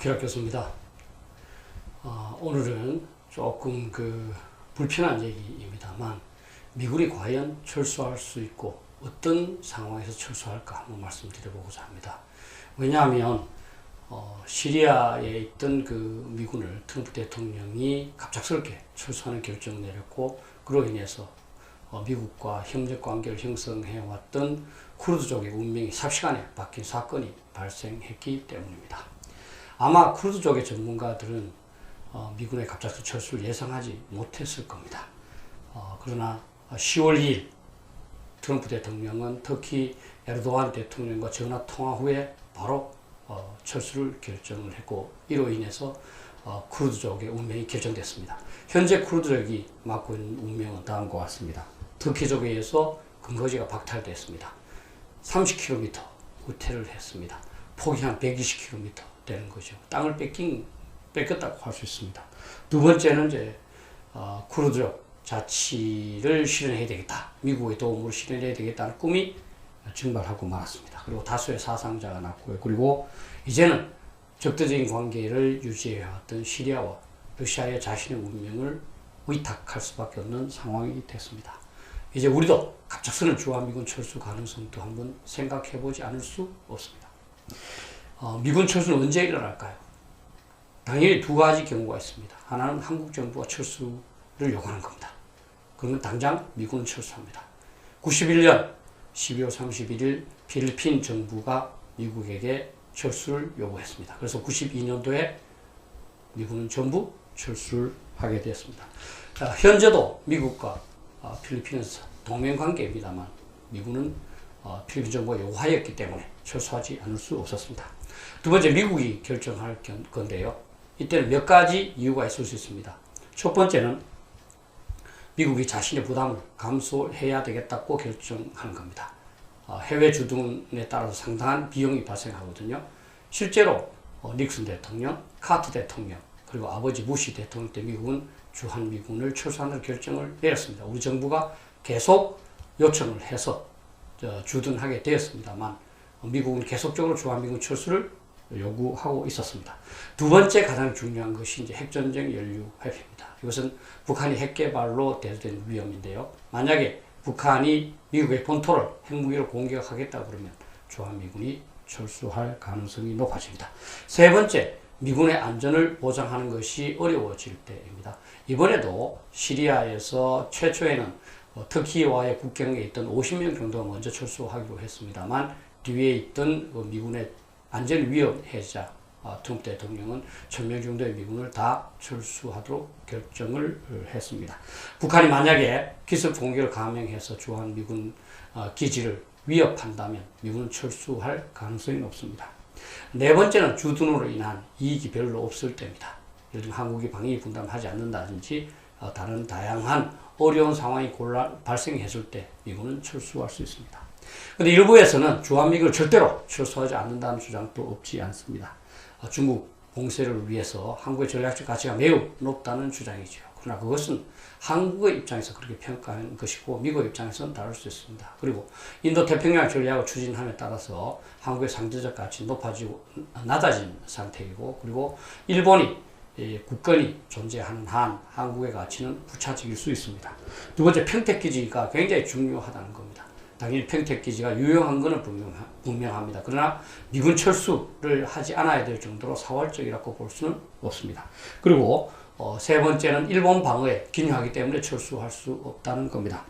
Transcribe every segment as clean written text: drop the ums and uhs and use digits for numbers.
박희락 교수입니다. 오늘은 조금 불편한 얘기입니다만 미군이 과연 철수할 수 있고 어떤 상황에서 철수할까 한번 말씀드려보고자 합니다. 왜냐하면 시리아에 있던 미군을 트럼프 대통령이 갑작스럽게 철수하는 결정을 내렸고 그로 인해서 미국과 협력 관계를 형성해왔던 쿠르드족의 운명이 삽시간에 바뀐 사건이 발생했기 때문입니다. 아마 쿠르드족의 전문가들은 미군의 갑작스러운 철수를 예상하지 못했을 겁니다. 그러나 10월 2일 트럼프 대통령은 터키 에르도안 대통령과 전화 통화 후에 바로 철수를 결정을 했고 이로 인해서 쿠르드족의 운명이 결정됐습니다. 현재 쿠르드족이 맡고 있는 운명은 다음과 같습니다. 터키족에 의해서 근거지가 박탈됐습니다. 30km 후퇴를 했습니다. 폭이 한 120km 되는 거죠. 땅을 뺏겼다고 할 수 있습니다. 두 번째는 이제 쿠르드족 자치를 실현해야 되겠다. 미국의 도움으로 실현해야 되겠다는 꿈이 증발하고 말았습니다. 그리고 다수의 사상자가 났고요. 그리고 이제는 적대적인 관계를 유지해왔던 시리아와 러시아의 자신의 운명을 위탁할 수밖에 없는 상황이 됐습니다. 이제 우리도 갑작스러운 주한미군 철수 가능성도 한번 생각해보지 않을 수 없습니다. 미군 철수는 언제 일어날까요? 당연히 두 가지 경우가 있습니다. 하나는 한국 정부가 철수를 요구하는 겁니다. 그러면 당장 미군은 철수합니다. 91년 12월 31일 필리핀 정부가 미국에게 철수를 요구했습니다. 그래서 92년도에 미군은 전부 철수를 하게 되었습니다. 현재도 미국과 필리핀은 동맹관계입니다만 미군은 필리핀 정부가 요구하였기 때문에 철수하지 않을 수 없었습니다. 두 번째, 미국이 결정할 건데요. 이때는 몇 가지 이유가 있을 수 있습니다. 첫 번째는 미국이 자신의 부담을 감수해야 되겠다고 결정하는 겁니다. 해외 주둔에 따라서 상당한 비용이 발생하거든요. 실제로 닉슨 대통령, 카터 대통령, 그리고 아버지 부시 대통령 때 미국은 주한미군을 철수하는 결정을 내렸습니다. 우리 정부가 계속 요청을 해서 주둔하게 되었습니다만 미국은 계속적으로 주한미군 철수를 요구하고 있었습니다. 두 번째 가장 중요한 것이 이제 핵전쟁 연료 회피입니다. 이것은 북한이 핵개발로 대두된 위험인데요. 만약에 북한이 미국의 본토를 핵무기로 공격하겠다 그러면 주한미군이 철수할 가능성이 높아집니다. 세 번째, 미군의 안전을 보장하는 것이 어려워질 때입니다. 이번에도 시리아에서 최초에는 터키와의 국경에 있던 50명 정도가 먼저 철수하기로 했습니다만 뒤에 있던 미군의 안전 위험 해자 트럼프 대통령은 1000명 정도의 미군을 다 철수하도록 결정을 했습니다. 북한이 만약에 기습 공격을 감행해서 주한미군 기지를 위협한다면 미군은 철수할 가능성이 높습니다. 네 번째는 주둔으로 인한 이익이 별로 없을 때입니다. 예를 들면 한국이 방위 분담하지 않는다든지 다른 다양한 어려운 상황이 발생했을 때 미군은 철수할 수 있습니다. 그런데 일부에서는 주한미군을 절대로 철수하지 않는다는 주장도 없지 않습니다. 중국 봉쇄를 위해서 한국의 전략적 가치가 매우 높다는 주장이죠. 그러나 그것은 한국의 입장에서 그렇게 평가한 것이고 미국의 입장에서는 다를 수 있습니다. 그리고 인도태평양 전략을 추진함에 따라서 한국의 상대적 가치 낮아진 상태이고 그리고 일본이 국권이 존재하는 한 한국의 가치는 부차적일 수 있습니다. 두 번째, 평택기지가 굉장히 중요하다는 겁니다. 당연히 평택기지가 유용한 것은 분명합니다. 그러나 미군 철수를 하지 않아야 될 정도로 사활적이라고 볼 수는 없습니다. 그리고 세 번째는 일본 방어에 기여하기 때문에 철수할 수 없다는 겁니다.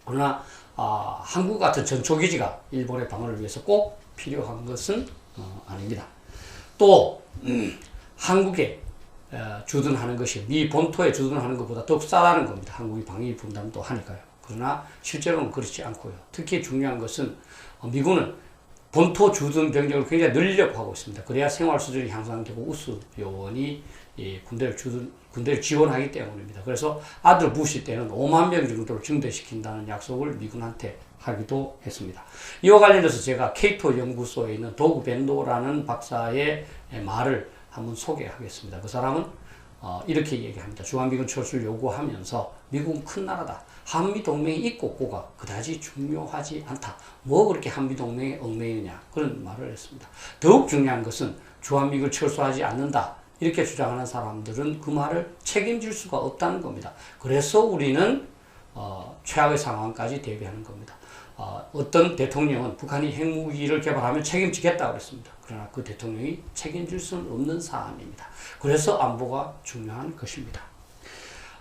그러나 한국 같은 전초기지가 일본의 방어를 위해서 꼭 필요한 것은 아닙니다. 또 한국에 주둔하는 것이 미 본토에 주둔하는 것보다 더 싸다는 겁니다. 한국이 방위 분담도 하니까요. 그러나 실제로는 그렇지 않고요. 특히 중요한 것은 미군은 본토 주둔 병력을 굉장히 늘리려고 하고 있습니다. 그래야 생활 수준이 향상되고 우수 요원이 군대를 지원하기 때문입니다. 그래서 아들 부시 때는 5만 명 정도를 증대시킨다는 약속을 미군한테 하기도 했습니다. 이와 관련해서 제가 케이토 연구소에 있는 도구 벤도라는 박사의 말을 한번 소개하겠습니다. 그 사람은 이렇게 얘기합니다. 주한미군 철수를 요구하면서 미국은 큰 나라다. 한미동맹이 있고 없고가 그다지 중요하지 않다. 뭐 그렇게 한미동맹에 얽매이느냐 그런 말을 했습니다. 더욱 중요한 것은 주한미군을 철수하지 않는다. 이렇게 주장하는 사람들은 그 말을 책임질 수가 없다는 겁니다. 그래서 우리는 최악의 상황까지 대비하는 겁니다. 어떤 대통령은 북한이 핵무기를 개발하면 책임지겠다고 그랬습니다. 그러나 그 대통령이 책임질 수는 없는 사안입니다. 그래서 안보가 중요한 것입니다.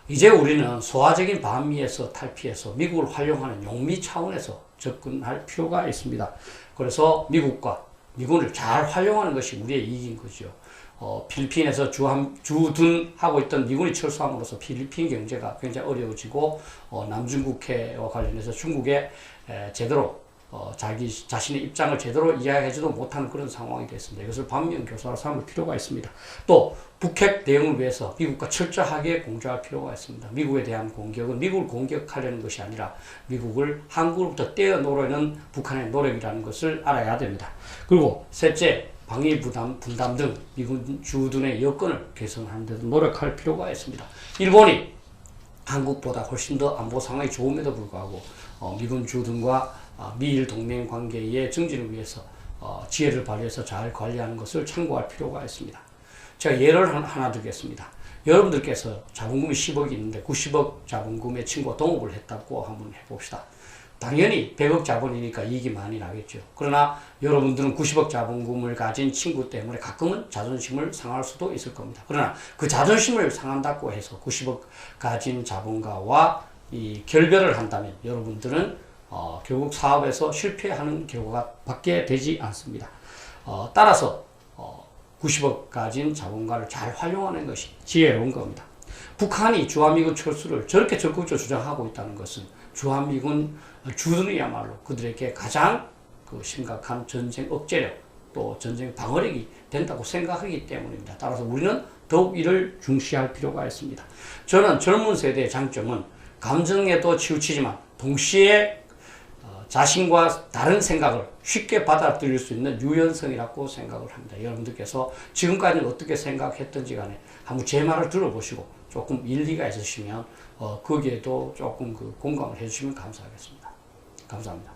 이제 우리는 소화적인 반미에서 탈피해서 미국을 활용하는 용미 차원에서 접근할 필요가 있습니다. 그래서 미국과 미군을 잘 활용하는 것이 우리의 이익인 거죠. 필리핀에서 주둔하고 있던 미군이 철수함으로써 필리핀 경제가 굉장히 어려워지고 남중국해와 관련해서 중국에 제대로 자신의 입장을 제대로 이야기하지도 못하는 그런 상황이 됐습니다. 이것을 반면 교사로 삼을 필요가 있습니다. 또 북핵 대응을 위해서 미국과 철저하게 공조할 필요가 있습니다. 미국에 대한 공격은 미국을 공격하려는 것이 아니라 미국을 한국으로부터 떼어놓으려는 북한의 노력이라는 것을 알아야 됩니다. 그리고 셋째, 방위 분담 등 미군 주둔의 여건을 개선하는 데도 노력할 필요가 있습니다. 일본이 한국보다 훨씬 더 안보 상황이 좋음에도 불구하고 미군 주둔과 미일 동맹 관계의 증진을 위해서 지혜를 발휘해서 잘 관리하는 것을 참고할 필요가 있습니다. 제가 예를 하나 들겠습니다. 여러분들께서 자본금이 10억이 있는데 90억 자본금의 친구가 동업을 했다고 한번 해봅시다. 당연히 100억 자본이니까 이익이 많이 나겠죠. 그러나 여러분들은 90억 자본금을 가진 친구 때문에 가끔은 자존심을 상할 수도 있을 겁니다. 그러나 그 자존심을 상한다고 해서 90억 가진 자본가와 이 결별을 한다면 여러분들은 결국 사업에서 실패하는 결과가 밖에 되지 않습니다. 따라서 90억 가진 자본가를 잘 활용하는 것이 지혜로운 겁니다. 북한이 주한미군 철수를 저렇게 적극적으로 주장하고 있다는 것은 주한미군 주둔이야말로 그들에게 가장 심각한 전쟁 억제력 또 전쟁 방어력이 된다고 생각하기 때문입니다. 따라서 우리는 더욱 이를 중시할 필요가 있습니다. 저는 젊은 세대의 장점은 감정에도 치우치지만 동시에 자신과 다른 생각을 쉽게 받아들일 수 있는 유연성이라고 생각을 합니다. 여러분들께서 지금까지는 어떻게 생각했던지 간에 한번 제 말을 들어보시고 조금 일리가 있으시면 거기에도 조금 공감을 해주시면 감사하겠습니다. 감사합니다.